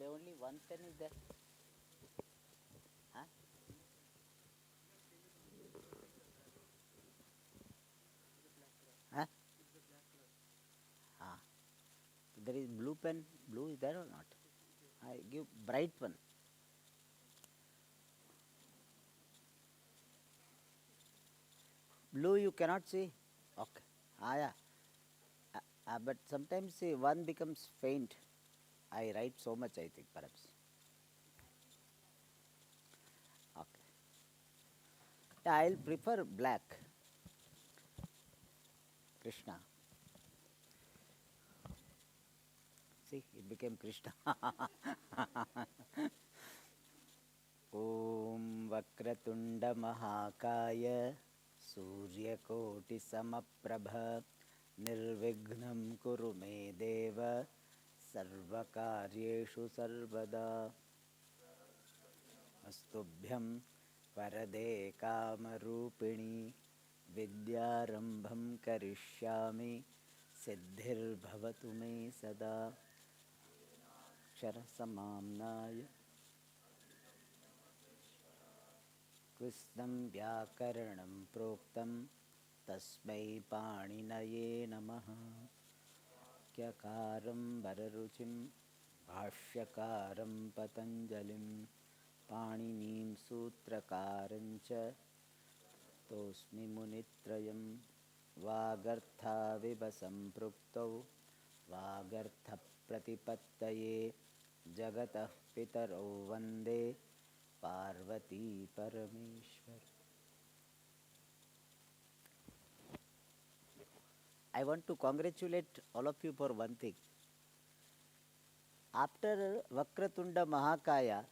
Today only one pen is there. Huh? Huh? Ah. There is blue pen. Blue is there or not? I give bright one. Blue you cannot see. Okay. Ah yeah. But sometimes see, one becomes faint. I write so much. I think perhaps. Okay. Yeah, I'll prefer black. Krishna. See, it became Krishna. ॐ वक्रतुण्डमहाकाय सूर्यकोटिसमप्रभ निर्विघ्नं कुरु मे देव सर्वकार्येषु सर्वदा अस्तुभ्यं वरदे कामरूपिणि विद्यारम्भं करिष्यामि सिद्धिर्भवतु मे सदा क्षरसमाम्नाय कृष्णं व्याकरणं प्रोक्तं तस्मै पाणिनये नमः क्यकारं वररुचिं भाष्यकारं पतञ्जलिं पाणिनीं सूत्रकारं च तोऽस्मि मुनित्रयं वागर्थाविव सम्पृक्तौ वागर्थप्रतिपत्तये जगतः पितरौ वन्दे पार्वती परमेश्वर. I want to congratulate all of you for one thing. After Vakratunda Mahakaya,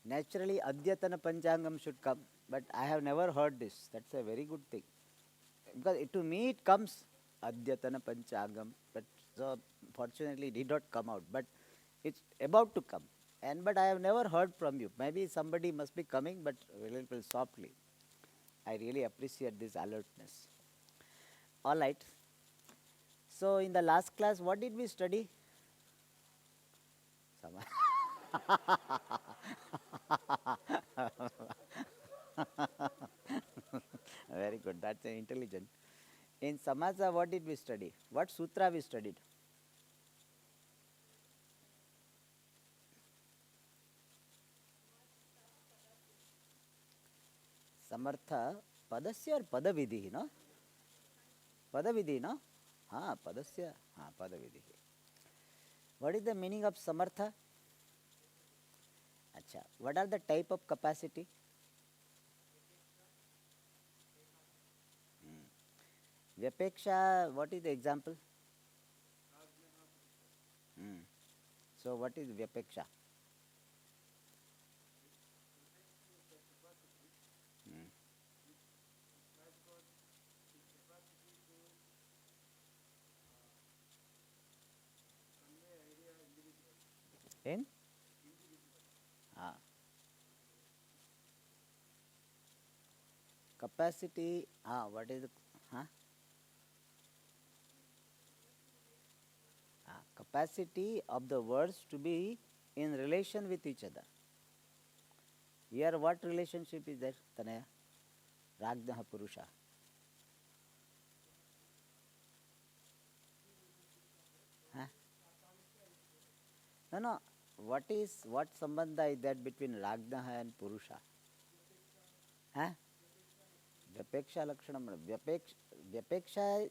naturally Adyatana Panchangam should come, but I have never heard this. That's a very good thing. Because to me it comes Adyatana Panchangam, but so fortunately it did not come out. But it's about to come. But I have never heard from you. Maybe somebody must be coming, but a little softly. I really appreciate this alertness. All right. So in the last class, what did we study? Very good. That's intelligent. In Samaja, what did we study? What sutra we studied? Samartha padasya or padavidhi, no? Padavidhi, no? Ha, padasya. Ha, padavidhi. What is the meaning of samartha? Acha. What are the type of capacity? Vyapeksha, what is the example? So what is Vyapeksha? In? Ah. Capacity, what is the, capacity of the words to be in relation with each other. Here what relationship is there, Tanaya? Ragnaha Purusha. Huh? No. What sambandha is that between Ragnaha and Purusha? Huh? Vyapeksha Lakshanam. Vyapeksha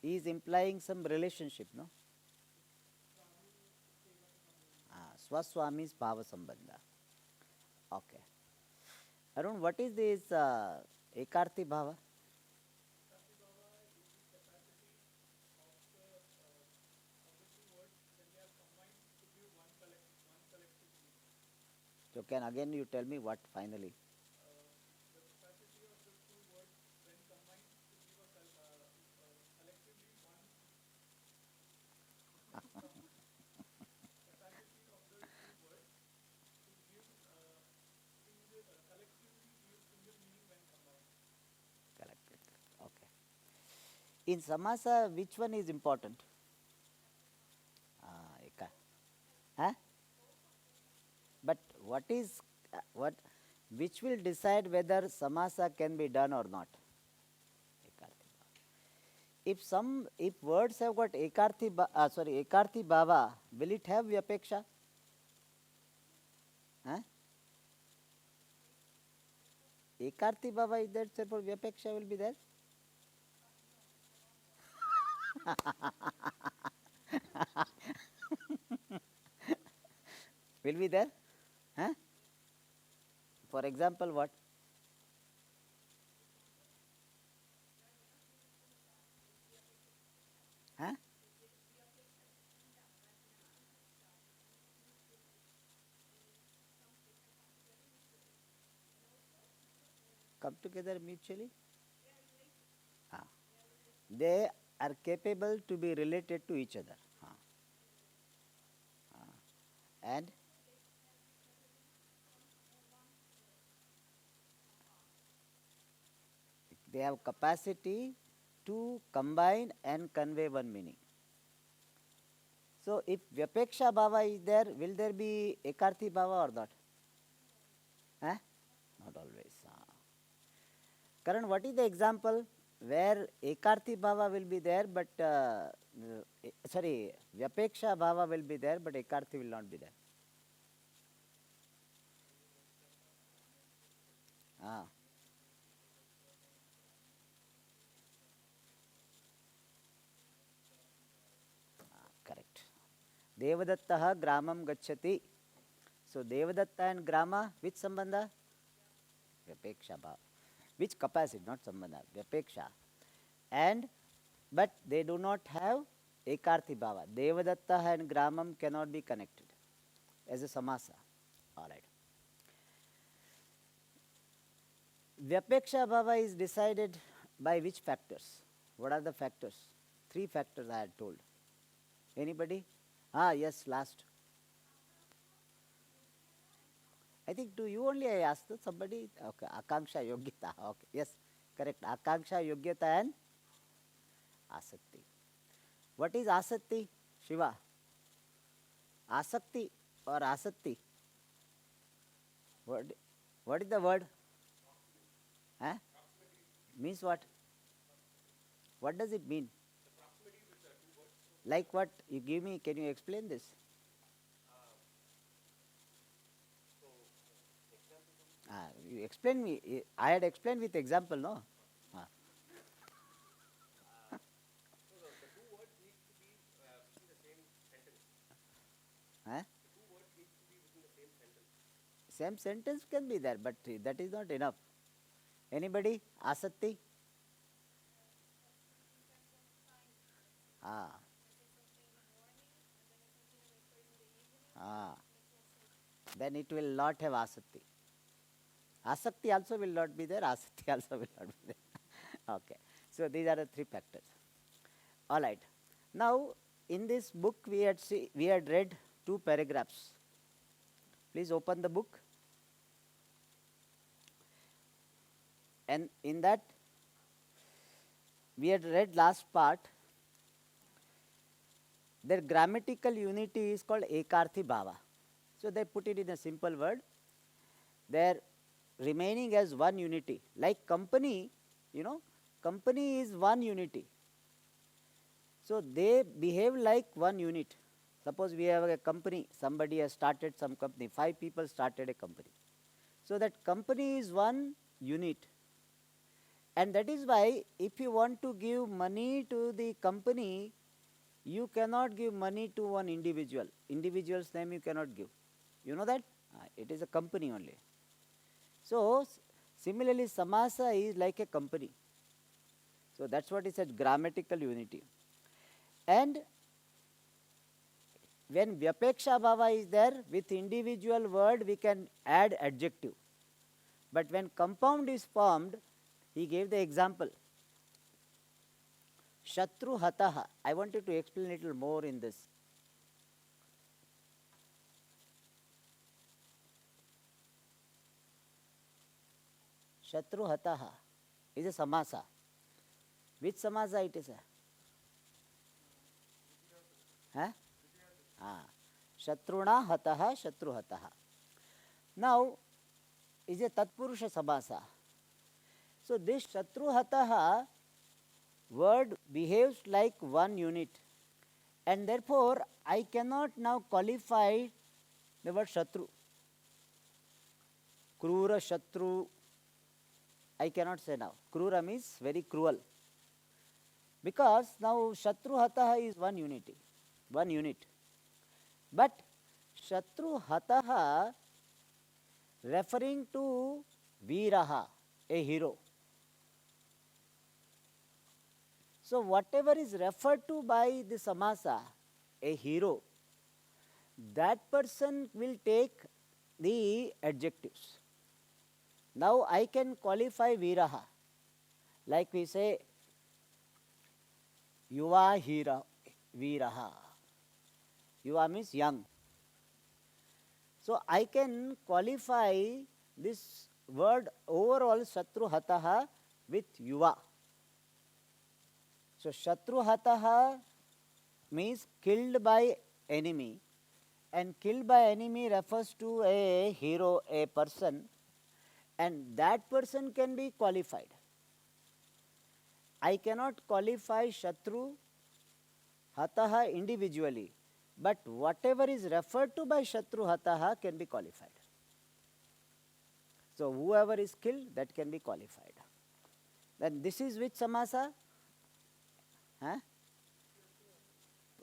is implying some relationship, no? Swaswami's Bhava Sambandha. Okay. Arun, what is this Ekarti Bhava? So can again you tell me what finally? Collected. Okay. In Samasa, which one is important? Eka. Huh? But what which will decide whether samasa can be done or not? Ekarthi bhava. If words have got ekarthi bhava, will it have vyapeksha? Huh? Ekarthi bhava is there, therefore vyapeksha will be there. Will be there? Huh? For example, what? Huh? Come together mutually? Ah. They are capable to be related to each other. Ah. Ah. And they have capacity to combine and convey one meaning. So, if Vyapeksha Bhava is there, will there be Ekarthi Bhava or not? Eh? Not always. Karan, what is the example where Ekarthi Bhava will be there, but Vyapeksha Bhava will be there, but Ekarthi will not be there? Ah. Correct. Devadattaha gramam gacchati. So Devadatta and grama, which sambandha? Vyapeksha bhava. Which capacity, not sambandha, Vyapeksha. And but they do not have Ekarthi bhava. Devadatta and gramam cannot be connected as a samasa. Alright. Vyapeksha bhava is decided by which factors? What are the factors? 3 factors I had told. Anybody? Ah, yes, last. I think to you only I asked somebody. Okay, Akanksha Yogyata. Okay, yes, correct. Akanksha Yogyata and Asakti. What is Asakti, Shiva? Asakti or Asakti? What is the word? Huh? Means what? What does it mean? Like what? You give me, can you explain this? You explain me. I had explained with example, no? Ah. Huh? Same sentence can be there, but that is not enough. Anybody? Asatti? Ah. Ah. Then it will not have asatti. Asakti also will not be there, asatti also will not be there. Okay. So these are the 3 factors. All right. Now, in this book we had read 2 paragraphs. Please open the book. And in that we had read last part. Their grammatical unity is called Ekarthi Bhava. So they put it in a simple word. They are remaining as one unity. Like company, company is one unity. So they behave like one unit. Suppose we have a company, somebody has started some company, 5 people started a company. So that company is one unit. And that is why if you want to give money to the company, you cannot give money to one individual. Individual's name you cannot give. You know that? It is a company only. So, similarly, samasa is like a company. So, that's what is said, grammatical unity. And when Vyapeksha Bhava is there, with individual word we can add adjective. But when compound is formed, he gave the example. Shatru Hataha. I wanted to explain a little more in this. Shatru Hataha is a samasa. Which samasa it is? Huh? Shatruna Hataha, Shatru Hataha. Now is a Tatpurusha Samasa. So this Shatruhataha word behaves like one unit, and therefore I cannot now qualify the word Shatru. Krura Shatru, I cannot say now. Krura means very cruel. Because now Shatruhataha is one unity, one unit. But Shatruhataha referring to Veeraha, a hero. So whatever is referred to by the Samasa, a hero, that person will take the adjectives. Now I can qualify Veeraha. Like we say, Yuva Hira Veeraha. Yuva means young. So I can qualify this word overall Shatruhataha with Yuva. So Shatruhataha means killed by enemy, and killed by enemy refers to a hero, a person, and that person can be qualified. I cannot qualify Shatru Hataha individually, but whatever is referred to by Shatru Hataha can be qualified. So whoever is killed, that can be qualified. Then this is which Samasa? Huh?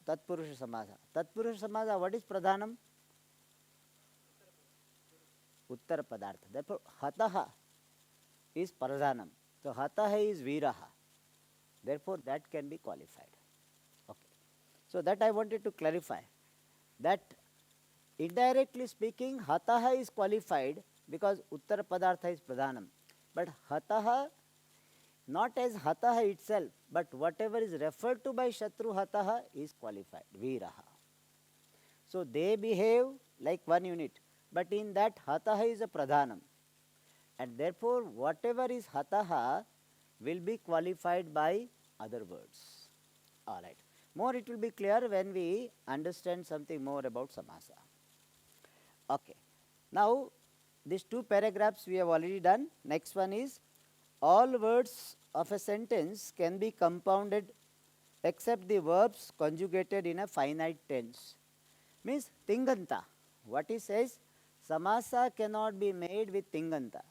Tatpurusha Samasa. Tatpurusha Samasa, what is Pradhanam? Uttara Padartha. Therefore, Hataha is Pradhanam. So Hataha is Veeraha. Therefore, that can be qualified. Okay. So that I wanted to clarify. That indirectly speaking, Hataha is qualified because Uttara Padartha is Pradhanam. But Hataha, not as Hataha itself, but whatever is referred to by Shatru Hataha is qualified, Veeraha. So they behave like one unit, but in that Hataha is a Pradhanam. And therefore, whatever is Hataha will be qualified by other words. Alright. More it will be clear when we understand something more about Samasa. Okay. Now, these two paragraphs we have already done. Next one is, all words of a sentence can be compounded except the verbs conjugated in a finite tense. Means Tinganta. What he says, Samasa cannot be made with Tinganta.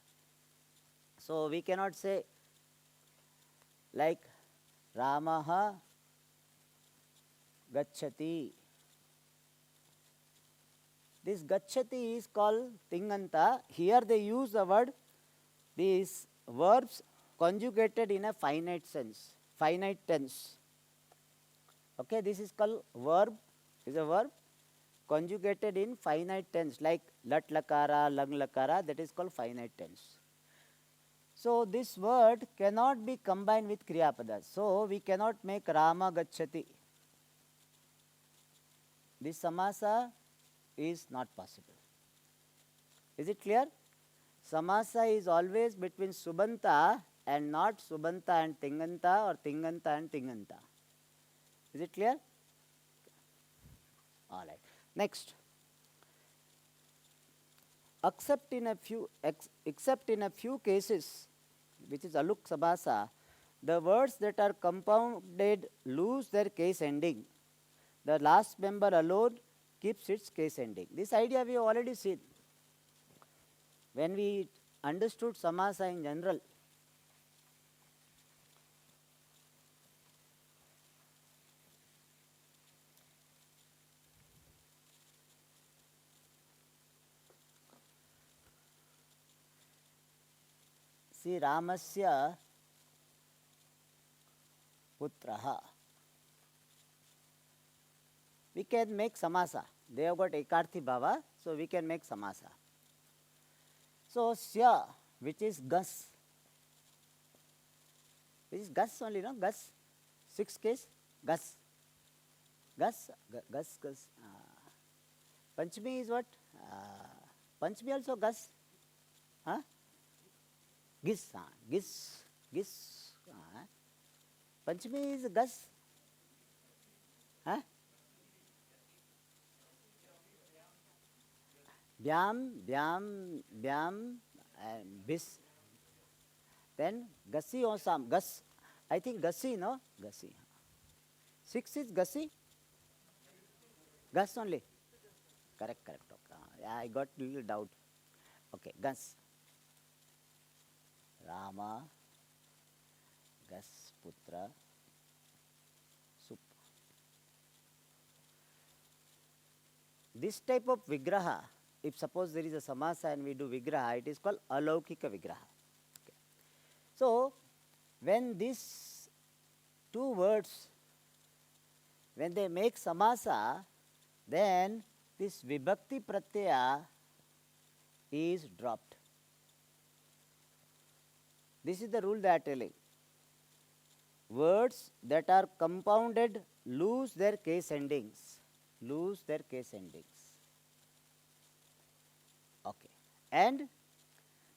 So we cannot say like Ramaha Gacchati. This Gacchati is called Tinganta. Here they use the word, these verbs conjugated in a finite sense, finite tense. Okay, this is called verb, is a verb conjugated in finite tense, like lat lakara, lang lakara, that is called finite tense. So this word cannot be combined with Kriya Pada. So we cannot make Rama Gacchati. This Samasa is not possible. Is it clear? Samasa is always between Subanta and not Subanta and Tinganta or Tinganta and Tinganta. Is it clear? All right. Next. Except in a few cases, which is Aluk Samasa, the words that are compounded lose their case ending. The last member alone keeps its case ending. This idea we have already seen. When we understood Samasa in general, see Ramasya Putraha. We can make Samasa. They have got Ekarthi Bhava, so we can make Samasa. So Sya, which is Gus. This is Gus only, no? Gus. 6 case. Gus. Gus. Gus. Gus. Panchami is what? Panchami also Gus. Huh? Gis. Gis. Gis. Panchami is Gus. Huh? Byam, and bis. Then Gussi Osam. Gus, I think Gussi, no? Gussi. 6 is Gussi? Gus only. Correct. Okay. Yeah, I got little doubt. Okay, Gus. Rama, Gus, Putra, Sup. This type of Vigraha, if suppose there is a Samasa and we do Vigraha, it is called Alaukika Vigraha. Okay. So, when these two words, when they make Samasa, then this Vibhakti Pratyaya is dropped. This is the rule they are telling. Words that are compounded lose their case endings. Okay. And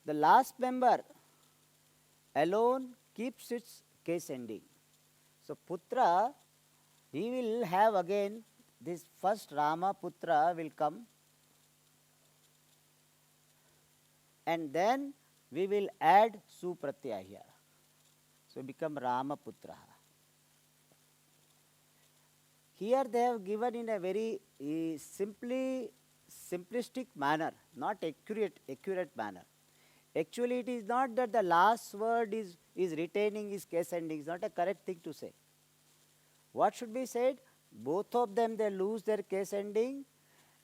the last member alone keeps its case ending. So Putra, he will have again this first Rama Putra will come, and then we will add Supratyaya here. So become Rama Putra. Here they have given in a very simplistic manner, not accurate manner. Actually, it is not that the last word is retaining its case ending. It's not a correct thing to say. What should be said? Both of them, they lose their case ending.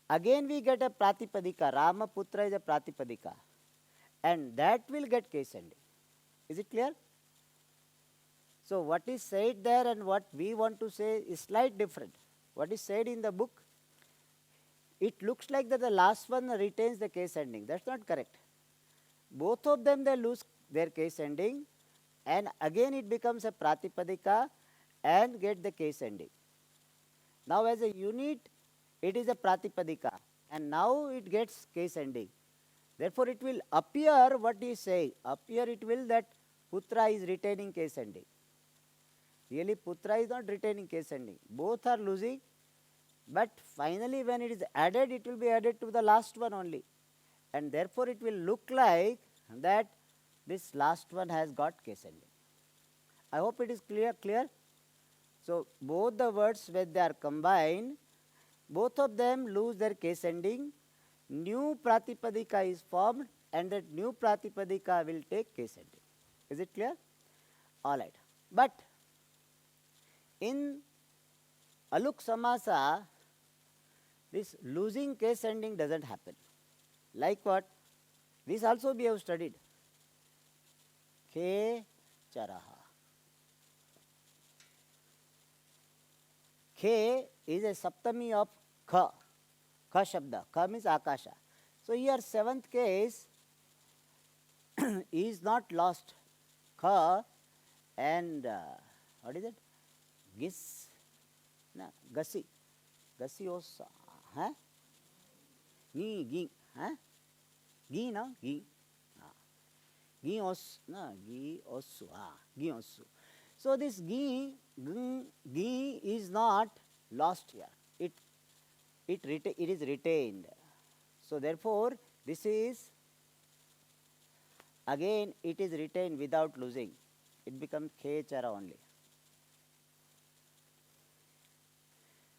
Again we get a Pratipadika. Rama Putra is a Pratipadika. And that will get case ending. Is it clear? So what is said there and what we want to say is slightly different. What is said in the book, it looks like that the last one retains the case ending. That's not correct. Both of them, they lose their case ending, and again it becomes a Pratipadika and get the case ending. Now as a unit, it is a Pratipadika, and now it gets case ending. Therefore it will appear what he is saying. Appear it will that Putra is retaining case ending. Really Putra is not retaining case ending. Both are losing, but finally when it is added, it will be added to the last one only. And therefore it will look like that this last one has got case ending. I hope it is clear. So both the words, when they are combined, both of them lose their case ending. New Pratipadika is formed, and that new Pratipadika will take case ending. Is it clear? Alright. But in Aluk Samasa, this losing case ending doesn't happen. Like what? This also we have studied. Khe Charaha. Khe is a Saptami of Kha. Kha Shabda. Kha means Akasha. So here seventh case is not lost. Kha and what is it? Gis. No, Gasi. Gasi osa. Huh? Gi. Huh? Gi, no? Gi. Gi os. No, gi osu. Gi osu. So this gi is not lost here. It is retained. So therefore, this is, again it is retained without losing. It becomes Khe Chara only.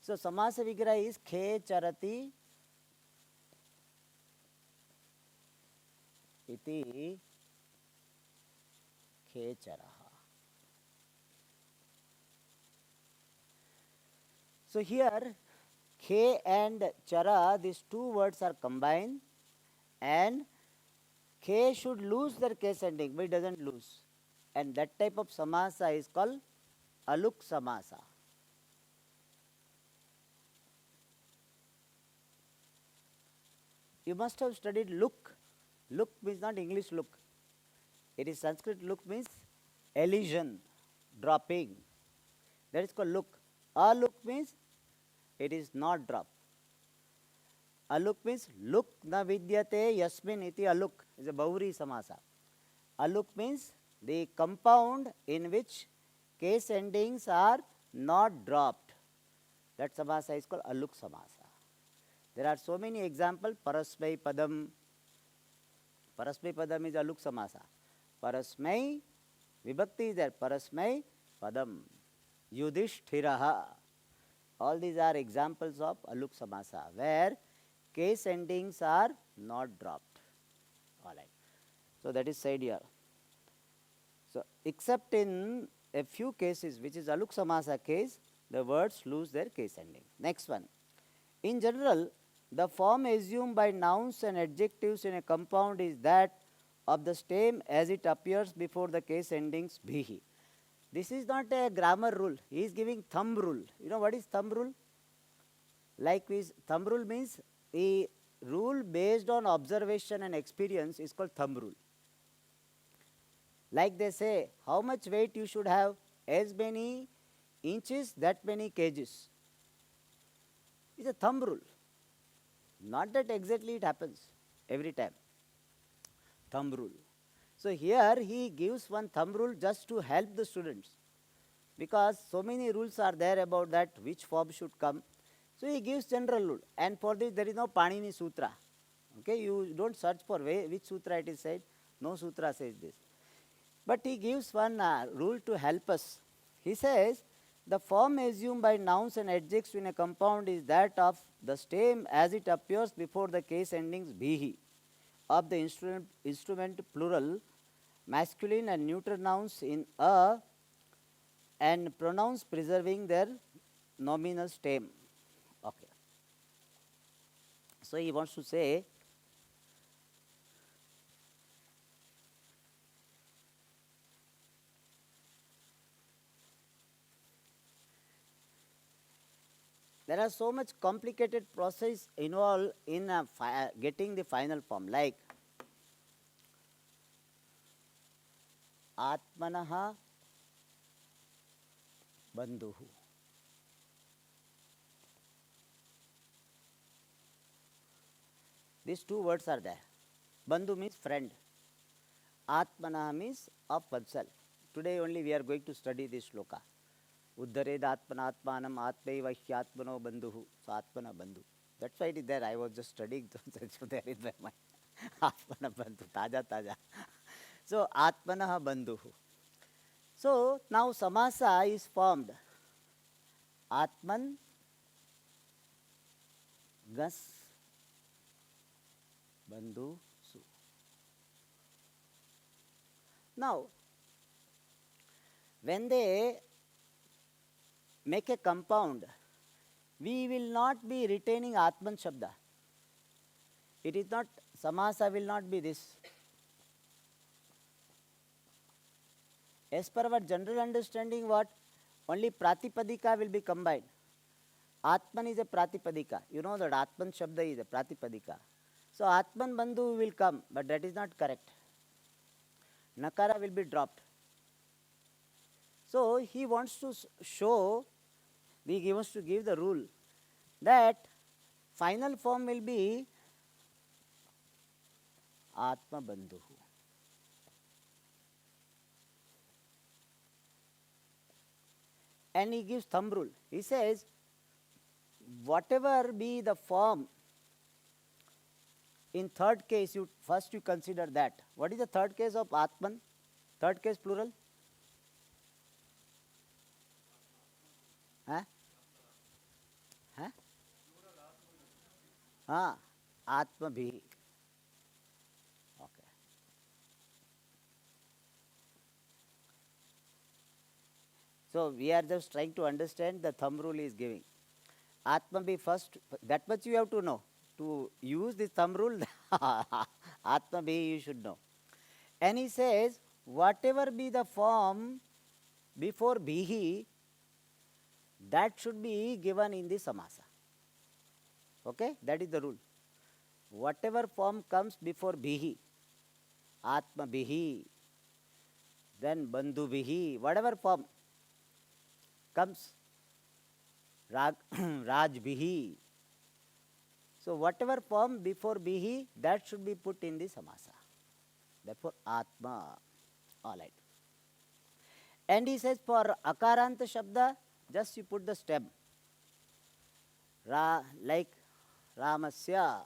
So Samasa Vigraha is Khe Charati iti Khe Charaha. So here Khe and Chara, these two words are combined, and Khe should lose their case ending, but it doesn't lose. And that type of Samasa is called Aluk Samasa. You must have studied look. Look means not English look. It is Sanskrit. Look means elision, dropping. That is called look. Aluk means it is not drop. Aluk means look na vidyate yasmin iti aluk is a Bahuri Samasa. Aluk means the compound in which case endings are not dropped. That Samasa is called Aluk Samasa. There are so many examples. Parasmai Padam. Parasmai Padam is Aluk Samasa. Parasmai Vibhakti is there. Parasmai Padam. Yudhishthiraha. All these are examples of Aluk Samasa where case endings are not dropped. All right. So that is said here. So except in a few cases, which is Aluk Samasa case, the words lose their case ending. Next one. In general, the form assumed by nouns and adjectives in a compound is that of the stem as it appears before the case endings bhihi. This is not a grammar rule. He is giving thumb rule. You know what is thumb rule? Likewise, thumb rule means the rule based on observation and experience is called thumb rule. Like they say, how much weight you should have? As many inches, that many kgs. It's a thumb rule. Not that exactly it happens every time. Thumb rule. So here he gives one thumb rule just to help the students, because so many rules are there about that which form should come. So he gives general rule, and for this there is no Panini Sutra. Okay, you don't search for which sutra it is said. No sutra says this. But he gives one rule to help us. He says, the form assumed by nouns and adjectives in a compound is that of the stem as it appears before the case endings bhihi, of the instrument plural, masculine and neuter nouns in a, and pronouns preserving their nominal stem. Okay. So he wants to say, there are so much complicated process involved in getting the final form, like Atmanaha Bandhuhu. These two words are there. Bandhu means friend. Atmanaha means of oneself. Today only we are going to study this shloka. Uddhared Atmanatmanam Atmaiva Hyatmano Bandhuhu. So Atmana Bandhu. That's why it is there. I was just studying, so there is my mind. Atmana Bandhu. Taja Taja. So Atmanaha Bandhuhu. So now Samasa is formed. Atman Gas Bandhu Su. Now, when they make a compound, we will not be retaining Atman Shabda. It is not, Samasa will not be this. As per our general understanding, what? Only Pratipadika will be combined. Atman is a Pratipadika. You know that Atman Shabda is a Pratipadika. So Atman Bandhu will come, but that is not correct. Nakara will be dropped. So he wants to show, he wants to give the rule that final form will be Atma Bandhu. And he gives thumb rule. He says, whatever be the form, in third case, first you consider that. What is the third case of Atman? Third case plural? Huh? Huh? Atma Bhi. Okay. So we are just trying to understand the thumb rule he is giving. Atma Bhi first, that much you have to know. To use this thumb rule, Atma Bhi you should know. And he says, whatever be the form before Bhihi, that should be given in the Samasa. Okay, that is the rule. Whatever form comes before Bhihi, Atma Bhihi, then Bandhu Bhihi, whatever form comes, Raj Bhihi. So whatever form before Bhihi, that should be put in the Samasa. Therefore, Atma. All right. And he says for Akaranta Shabda, just you put the stem. Like Ramasya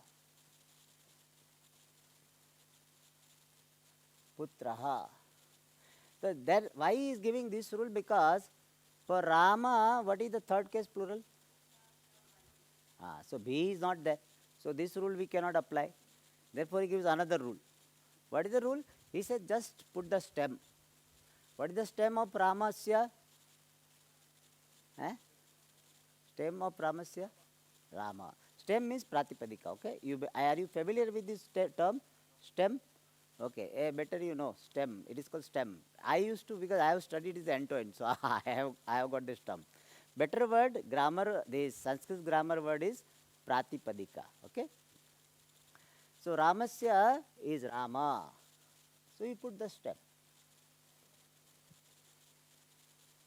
putraha. So then why he is giving this rule? Because for Rama, what is the third case plural? So B is not there. So this rule we cannot apply. Therefore he gives another rule. What is the rule? He says just put the stem. What is the stem of Ramasya? Stem of Ramasya? Rama. Stem means Pratipadika. Okay. Are you familiar with this term? Stem? Okay. Better you know stem. It is called stem. I used to, because I have studied this end to end. So I have got this term. Better word, grammar, the Sanskrit grammar word is Pratipadika. Okay. So Ramasya is Rama. So you put the stem.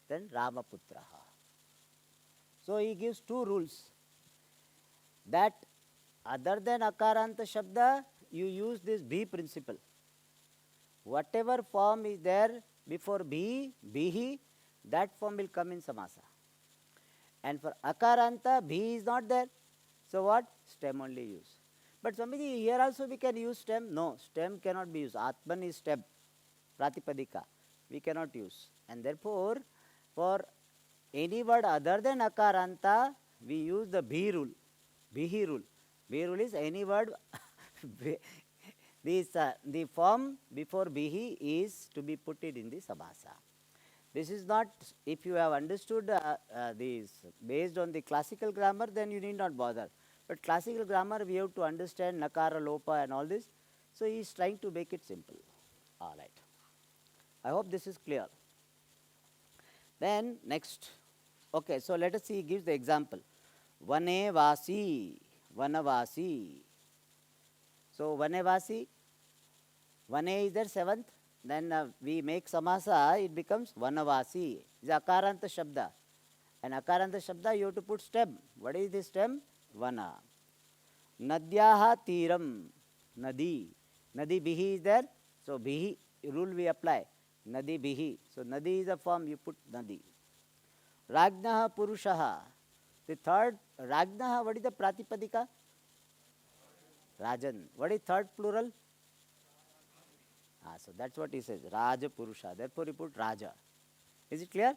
Then Ramaputraha. So he gives two rules. That other than Akaranta Shabda, you use this B principle. Whatever form is there before B, Bihi, that form will come in Samasa. And for Akaranta, B is not there. So what? Stem only use. But Swamiji, here also we can use stem. No, stem cannot be used. Atman is stem. Pratipadika. We cannot use. And therefore, for any word other than Akaranta, we use the B rule. Bihi rule. Bihi rule is any word. The form before Bihi is to be put it in the Samasa. This is not, if you have understood this based on the classical grammar, then you need not bother. But classical grammar, we have to understand Nakara, Lopa and all this. So he is trying to make it simple. All right. I hope this is clear. Then next. Okay, so let us see, he gives the example. Vane Vasi, Vanavasi. So Vane Vasi, Vane is there seventh. Then we make Samasa, it becomes Vanavasi. It's Akaranta Shabda. And Akaranta Shabda, you have to put stem. What is this stem? Vana. Nadyaha Tiram. Nadi. Nadi Bihi is there. So Bihi rule we apply. Nadi Bihi. So Nadi is a form, you put Nadi. Ragnaha Purushaha. The third, Ragnaha, what is the Pratipadika? Rajan. What is third plural? So that's what he says. Raja Purusha. Therefore you put Raja. Is it clear?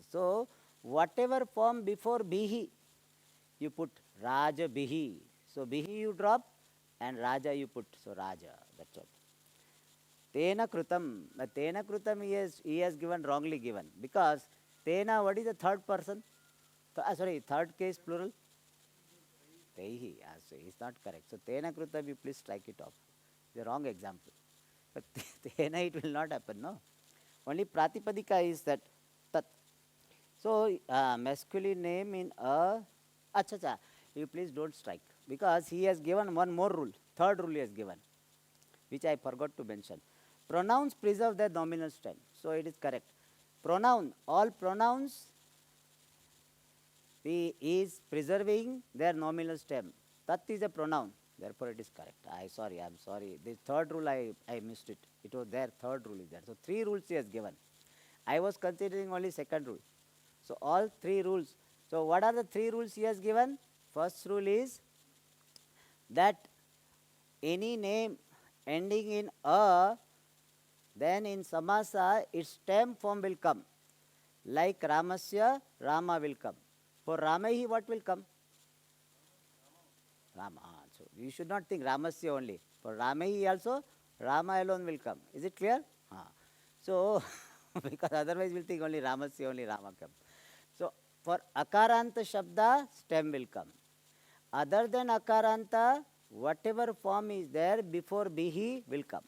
So whatever form before Bihi, you put Raja Bihi. So Bihi you drop and Raja you put. So Raja. That's all. Tena Krutam. Tena Krutam he has given wrongly given. Because Tena, what is the third person? Third case plural? Tehi. So it's not correct. So Tena Krutam, you please strike it off. It's a wrong example. But Tena it will not happen, no? Only Pratipadika is that Tat. So masculine name in Acha. You please don't strike. Because he has given one more rule. Third rule he has given. Which I forgot to mention. Pronouns preserve their nominal stem. So it is correct. Pronoun, all pronouns is preserving their nominal stem. Tat is a pronoun. Therefore it is correct. I'm sorry. The third rule I missed it. It was there, third rule is there. So three rules he has given. I was considering only second rule. So all three rules. So what are the three rules he has given? First rule is that any name ending in a, then in Samasa its stem form will come. Like Ramasya, Rama will come. For Ramahi, what will come? Rama. So you should not think Ramasya only. For Ramahi also, Rama alone will come. Is it clear? So, because otherwise we'll think only Ramasya, only Rama come. So for Akaranta Shabda, stem will come. Other than Akaranta, whatever form is there before Bihi will come.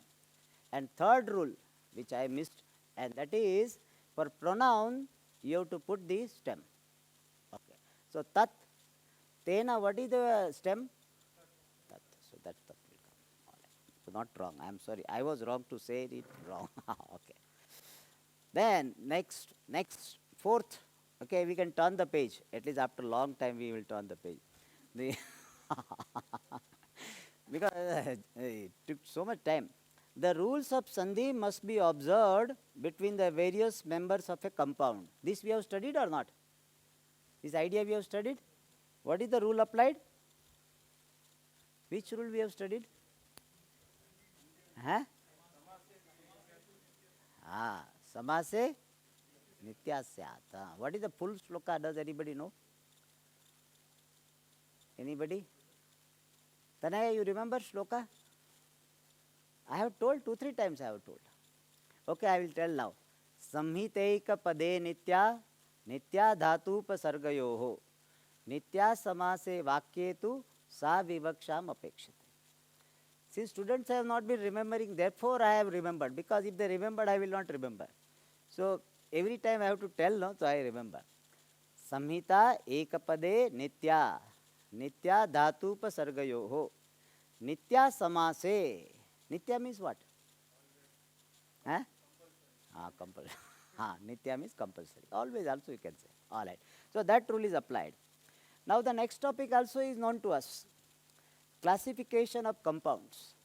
And third rule, which I missed, and that is for pronoun, you have to put the stem. Okay. So Tat, Tena, what is the stem? Tat. So that Tat will come. All right. So not wrong. I am sorry. I was wrong to say it wrong. Okay. Then next, fourth. Okay, we can turn the page. At least after a long time we will turn the page. Because it took so much time. The rules of Sandhi must be observed between the various members of a compound. This we have studied or not? This idea we have studied? What is the rule applied? Which rule we have studied? Huh? Ah, samase nityasyat. What is the full shloka? Does anybody know? Anybody? Tanaya, you remember shloka? I have told 2-3 times. I have told. Okay, I will tell now. Samhiteika pade nitya nitya dhatupasargayoho nitya samase vakyetu sa vivaksham apekshate. Since students have not been remembering, therefore I have remembered. Because if they remembered, I will not remember. So every time I have to tell, no, so I remember. Samhita ekapade nitya nitya dhatupasargayoho nitya samase. Nitya means what? Huh? Compulsory. Nitya means compulsory. Always also you can say. All right. So that rule is applied. Now the next topic also is known to us. Classification of compounds.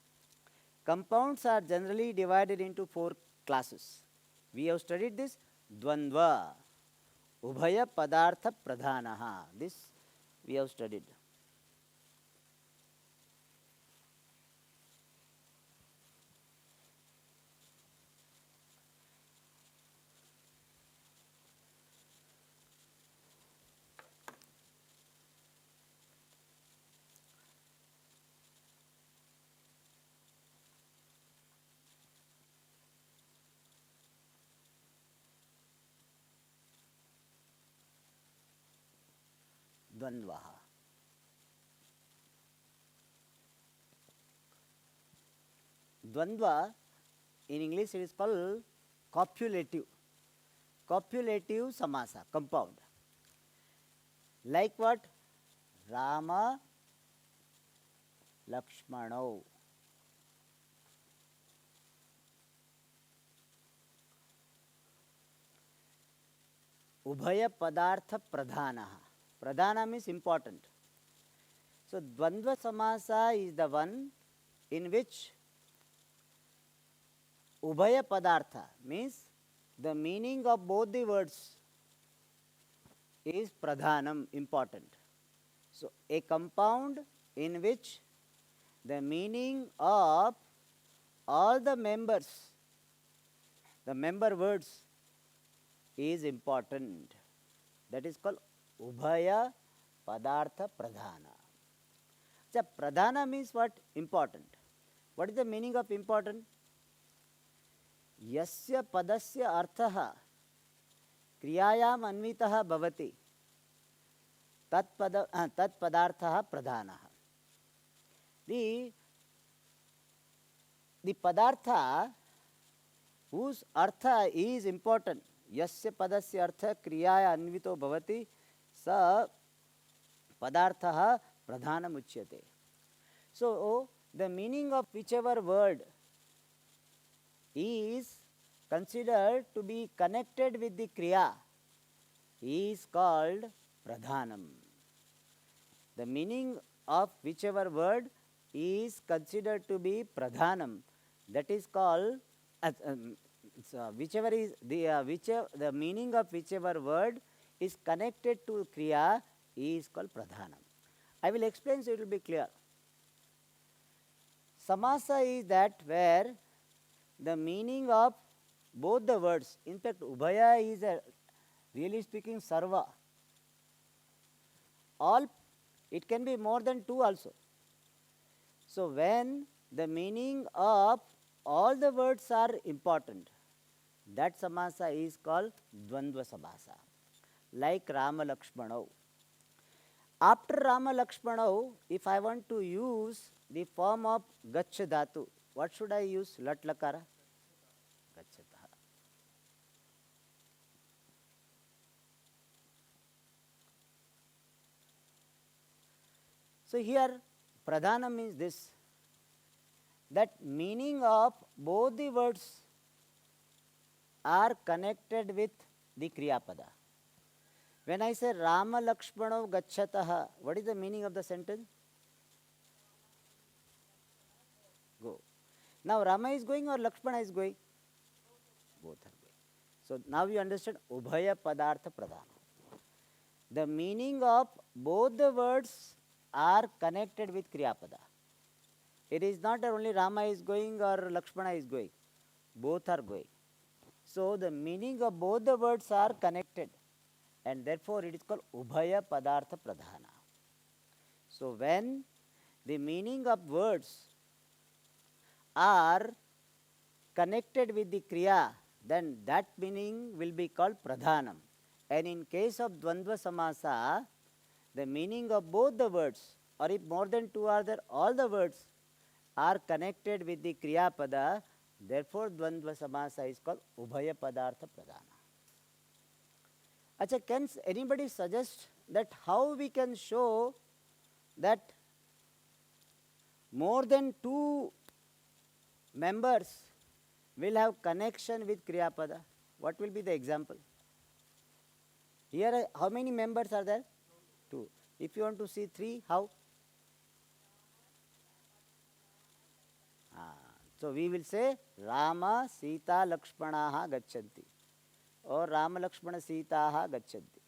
Compounds are generally divided into 4 classes. We have studied this. Dvandva, Ubhaya Padartha Pradhanaha. This we have studied. Dvandva. Dvandva, in English it is called copulative. Copulative samasa, compound. Like what? Rama, Lakshmano. Ubhaya Padartha Pradhanaha. Pradhana means important. So Dvandva Samasa is the one in which Ubhaya Padartha means the meaning of both the words is Pradhanam, important. So a compound in which the meaning of all the members, the member words is important. That is called Ubhaya Padartha Pradhana. So Pradhana means what? Important. What is the meaning of important? Yasya padasya arthaha kriyayam anvitaha bhavati tat padarthaha pradhanaha. The padartha whose artha is important, yasya padasya artha kriyaya anvito bhavati sa padarthaha pradhanam uchyate. So the meaning of whichever word is considered to be connected with the kriya is called pradhanam. The meaning of whichever word is considered to be pradhanam, that is called whichever is the meaning of whichever word is connected to kriya is called pradhanam. I will explain so it will be clear. Samasa is that where the meaning of both the words, in fact Ubhaya is really speaking sarva. All, it can be more than 2 also. So when the meaning of all the words are important, that samasa is called Dvandva Samasa. Like Rama Lakshmana. After Rama Lakshmana, if I want to use the form of Gachha Dhatu, what should I use? Lat Lakara? Gachataha. So here Pradhana means this, that meaning of both the words are connected with the Kriya Pada. When I say Rama Lakshmana Gachataha, what is the meaning of the sentence? Go. Now Rama is going or Lakshmana is going? Both are going. So now you understand Ubhaya Padartha Pradhana. The meaning of both the words are connected with Kriya Pada. It is not that only Rama is going or Lakshmana is going. Both are going. So the meaning of both the words are connected, and therefore it is called Ubhaya Padartha Pradhana. So when the meaning of words are connected with the Kriya, then that meaning will be called Pradhanam. And in case of Dvandva Samasa, the meaning of both the words, or if more than two are there, all the words are connected with the Kriya Pada, therefore Dvandva Samasa is called Ubhaya Padartha Pradhana. Acha, can anybody suggest that how we can show that more than two members will have connection with Kriya Pada? What will be the example? Here, how many members are there? Two. If you want to see three, how? So we will say Rama, Sita, Lakshmanaha Gachanti, or Rama, Lakshmana, Sitaha Gachanti.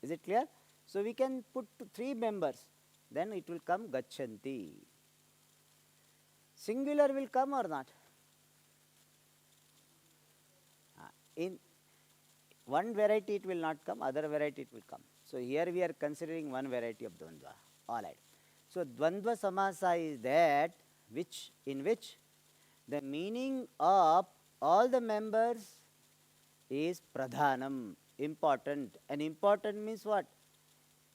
Is it clear? So we can put three members, then it will come Gachanti. Singular will come or not? In one variety it will not come, other variety it will come. So here we are considering one variety of Dvandva. All right. So Dvandva Samasa is that in which the meaning of all the members is Pradhanam, important. And important means what?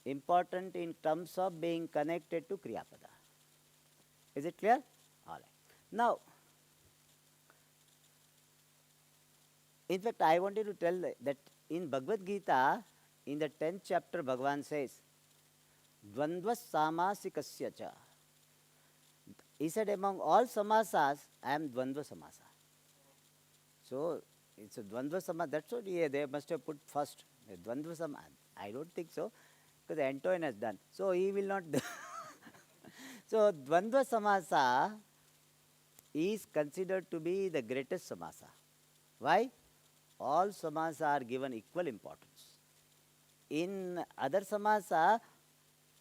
Important in terms of being connected to Kriyapada. Is it clear? All right. Now, in fact, I wanted to tell that in Bhagavad Gita, in the 10th chapter, Bhagavan says, Dvandva Samasikasya cha. He said, among all samasas, I am Dvandva Samasa. So, it's a Dvandva Samasa. That's what they must have put first. Dvandva Samasa. I don't think so, because Antoine has done. So, he will not do. So, Dvandva Samasa is considered to be the greatest Samasa. Why? All samasa are given equal importance. In other samasa,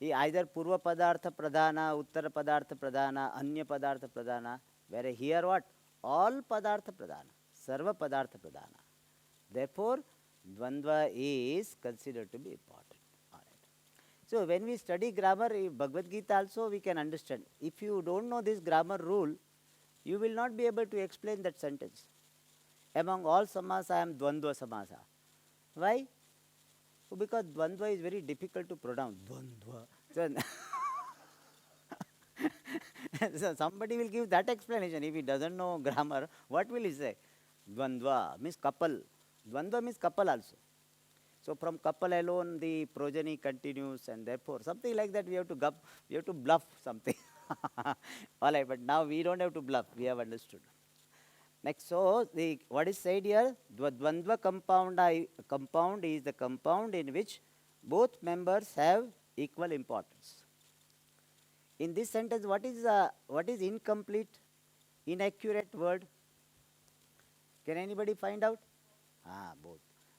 either Purva Padartha Pradhana, Uttara Padartha Pradhana, Anya Padartha Pradhana, where here what? All Padartha Pradhana, Sarva Padartha Pradhana. Therefore, Dvandva is considered to be important. All right. So, when we study grammar, in Bhagavad Gita also we can understand. If you don't know this grammar rule, you will not be able to explain that sentence. Among all samasa, I am Dvandva Samasa. Why? Because Dvandva is very difficult to pronounce. Dvandva. So somebody will give that explanation. If he doesn't know grammar, what will he say? Dvandva means couple. Dvandva means couple also. So from couple alone, the progeny continues, and therefore something like that we have to bluff something. All right, but now we don't have to bluff. We have understood. Next, so what is said here? Dvandva compound is the compound in which both members have equal importance. In this sentence, what is incomplete, inaccurate word? Can anybody find out? Both.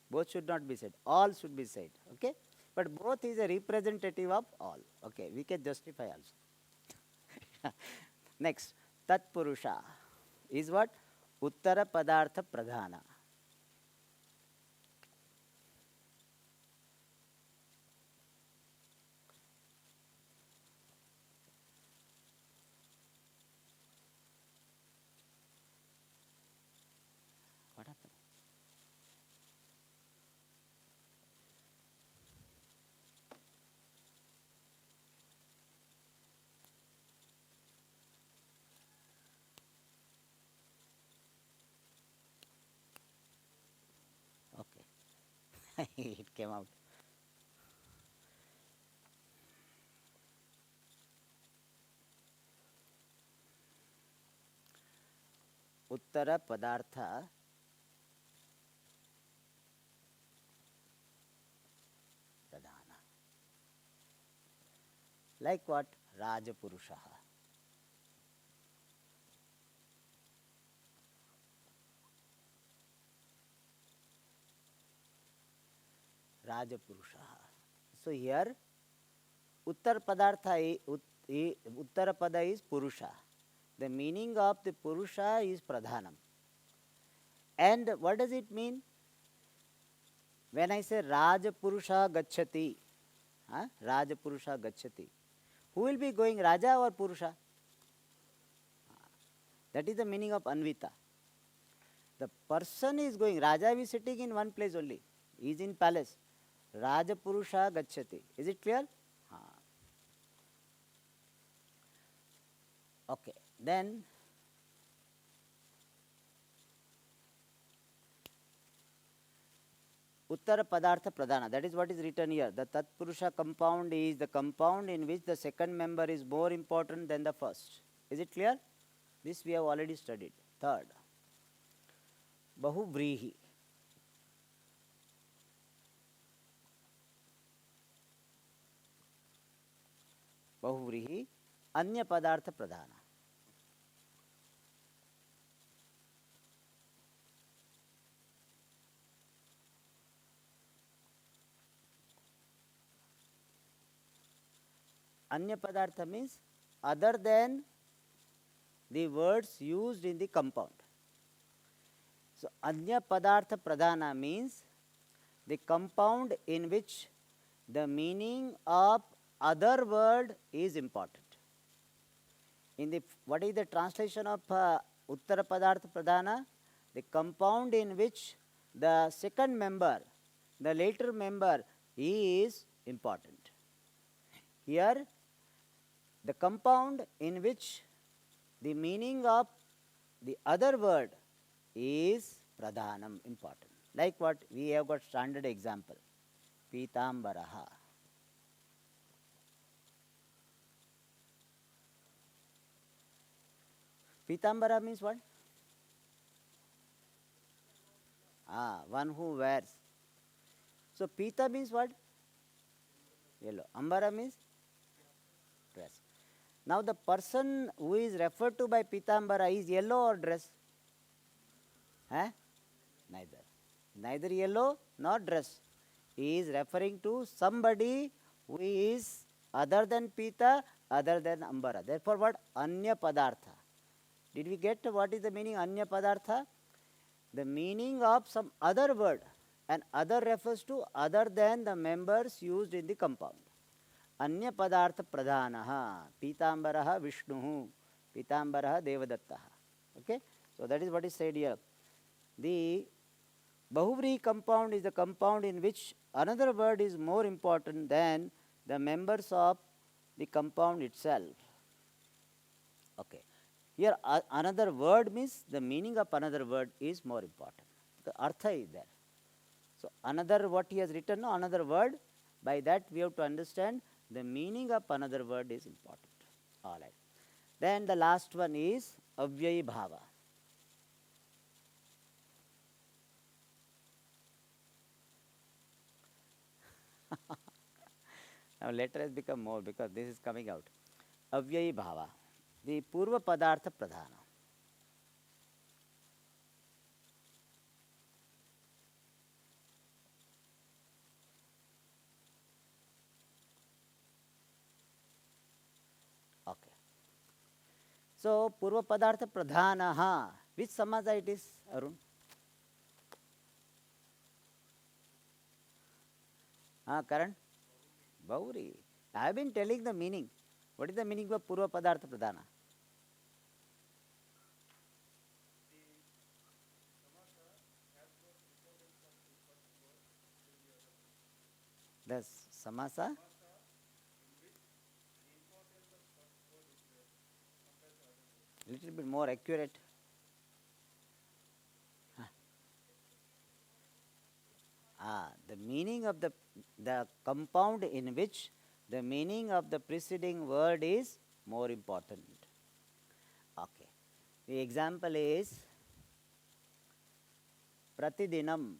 Both should not be said. All should be said. Okay? But both is a representative of all. Okay, we can justify also. Next, Tat Purusha is what? Uttara Padartha Pradhana. What happened? Okay. It came out. Uttara Padartha Pradhana. Like what? Rajapurushaha. Rajapurushaha. So here Uttara Pada is Purusha. The meaning of the Purusha is Pradhanam. And what does it mean? When I say Raja Purusha Gacchati, Raja Purusha Gacchati, who will be going, Raja or Purusha? That is the meaning of Anvita. The person is going, Raja is sitting in one place only. He is in palace. Raja Purusha Gacchati. Is it clear? Okay. Then Uttara Padartha Pradhana. That is what is written here. The Tatpurusha compound is the compound in which the second member is more important than the first. Is it clear? This we have already studied. Third, Bahuvrihi. Bahuvrihi, Anya Padartha Pradhana. Anya Padartha means other than the words used in the compound. So, Anya Padartha Pradhana means the compound in which the meaning of other word is important. In the, what is the translation of Uttara Padartha Pradhana? The compound in which the second member, the later member is important. Here, the compound in which the meaning of the other word is Pradhanam, important. Like what we have got standard example, Pitambaraha. Pitambara means what? One who wears. So Pita means what? Yellow. Ambara means dress. Now the person who is referred to by Pitambara is yellow or dress? Neither. Neither yellow nor dress. He is referring to somebody who is other than Pita, other than Ambara. Therefore what? Anya Padartha. Did we get what is the meaning Anya Padartha? The meaning of some other word, and other refers to other than the members used in the compound. Anya Padartha Pradhanaha, Pitambaraha Vishnuhu, Pitambaraha Devadattaha. Okay? So that is what is said here. The Bahuvrihi compound is the compound in which another word is more important than the members of the compound itself. Okay. Here another word means the meaning of another word is more important. The artha is there. So another, what he has written, no, another word, by that we have to understand the meaning of another word is important. All right. Then the last one is Avyayi Bhava. Now later has become more because this is coming out. Avyayi Bhava. The Purva Padartha Pradhana. Okay. So, Purva Padartha Pradhanaha. Which samaja it is, Arun? Karan? Bauri. I have been telling the meaning. What is the meaning of Purva Padartha Pradhana? The samasa? Little bit more accurate. The meaning of the compound in which the meaning of the preceding word is more important. Okay. The example is Pratidinam.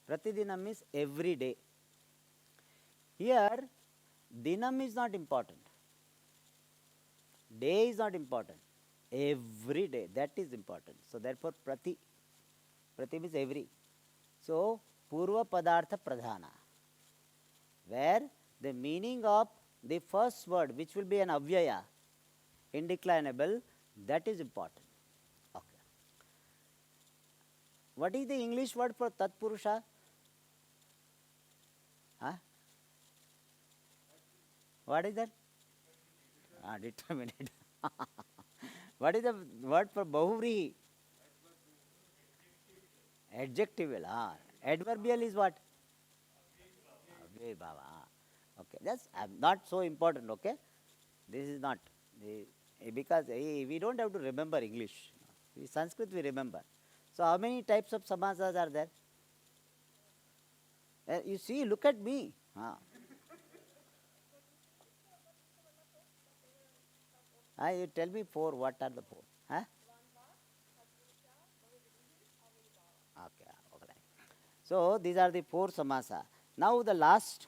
Pratidinam means every day. Here, dinam is not important. Day is not important. Every day, that is important. So therefore, prati means every. So Purva Padartha Pradhana. where the meaning of the first word, which will be an avyaya, indeclinable, that is important. Okay. What is the English word for Tatpurusha? Huh? What is that? Determinate. What is the word for Bahuvrihi? Adjectival. Adverbial is what? Avyayabhava. Okay, that's not so important, okay? This is not. Because we don't have to remember English. Sanskrit we remember. So how many types of samasas are there? You see, look at me. You tell me four. What are the four? Huh? Okay, okay. So these are the four samasa. Now the last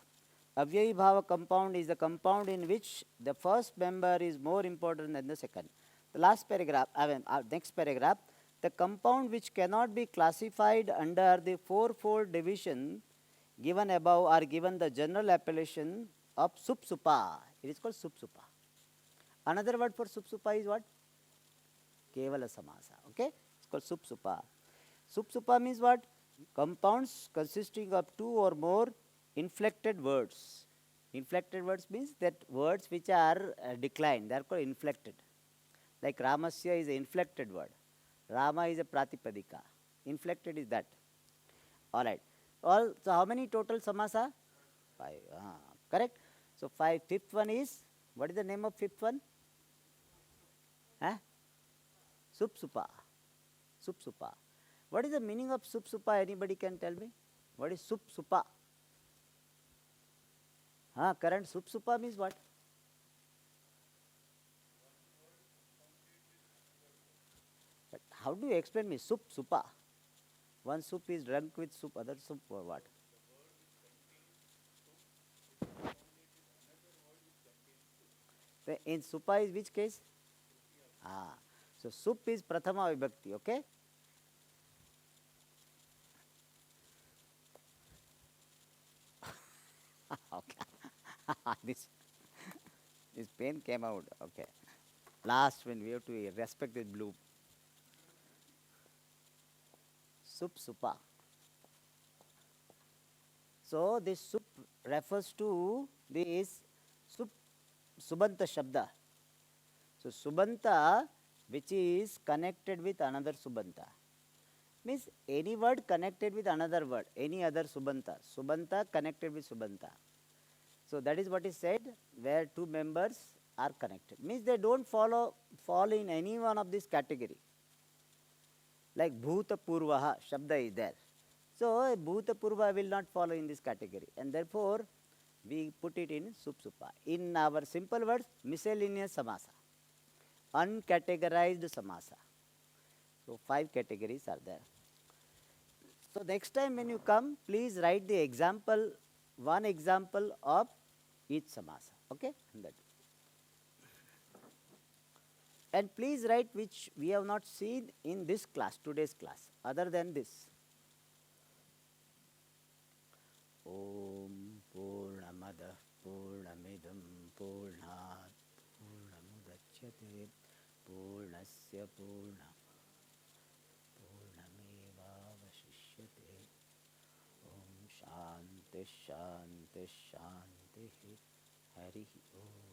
Avyayi Bhava compound is the compound in which the first member is more important than the second. The last paragraph, next paragraph, the compound which cannot be classified under the fourfold division given above or given the general appellation of supsupa. It is called supsupa. Another word for supsupa is what? Kevala samasa. Okay? It's called supsupa. Supsupa means what? Compounds consisting of two or more inflected words. Inflected words means that words which are declined, they are called inflected. Like Ramasya is an inflected word. Rama is a pratipadika. Inflected is that. Alright. So how many total samasa? 5. Correct? So 5. Fifth one is, what is the name of fifth one? Supsupa. Supsupa. What is the meaning of supsupa? Anybody can tell me? What is supsupa? Current supsupa means what? But how do you explain me? Supa. One soup is drunk with soup, other soup or what? In supa is which case? So soup is prathama vibhakti, okay? Okay. this pen came out, okay. Last when we have to respect this blue. Supa. So this sup refers to this subanta shabda. So subanta which is connected with another subanta. Means any word connected with another word, any other subanta. Subanta connected with subanta. So that is what is said where two members are connected. Means they don't fall in any one of this category. Like Bhuta Purvaha, Shabda is there. So Bhuta Purva will not follow in this category. And therefore, we put it in Supsupa. In our simple words, miscellaneous samasa. Uncategorized samasa. So 5 categories are there. So next time when you come, please write the example, one example of each samasa. Okay? And please write which we have not seen in this class, today's class, other than this. Om Purnamada Purnamidam Purnat Purnamudachyate Purnasya Purna Purnameva Vashishyate. Om Shanti Shanti Shanti Hari Om.